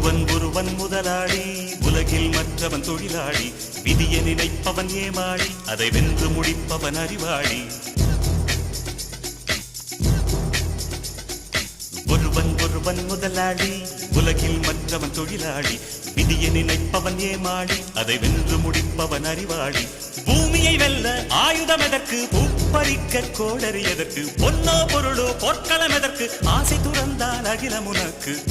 ஒருவன் முதலாளி, உலகில் மற்றவன் தொழிலாளி. விதியை நினைப்பவன் ஏமாளி, அதை வென்று முடிப்பவன் அறிவாளி. ஒருவன் முதலாளி, உலகில் மற்றவன் தொழிலாளி. விதியை நினைப்பவன் ஏமாளி, அதை வென்று முடிப்பவன் அறிவாளி. பூமியை வெல்ல ஆயுதம் எதற்கு, பூப்பறிக்க கோடரி எதற்கு, பொன்னோ பொருளோ பொற்களம் எதற்கு, ஆசை துறந்தால் அகிலம் உனக்கு.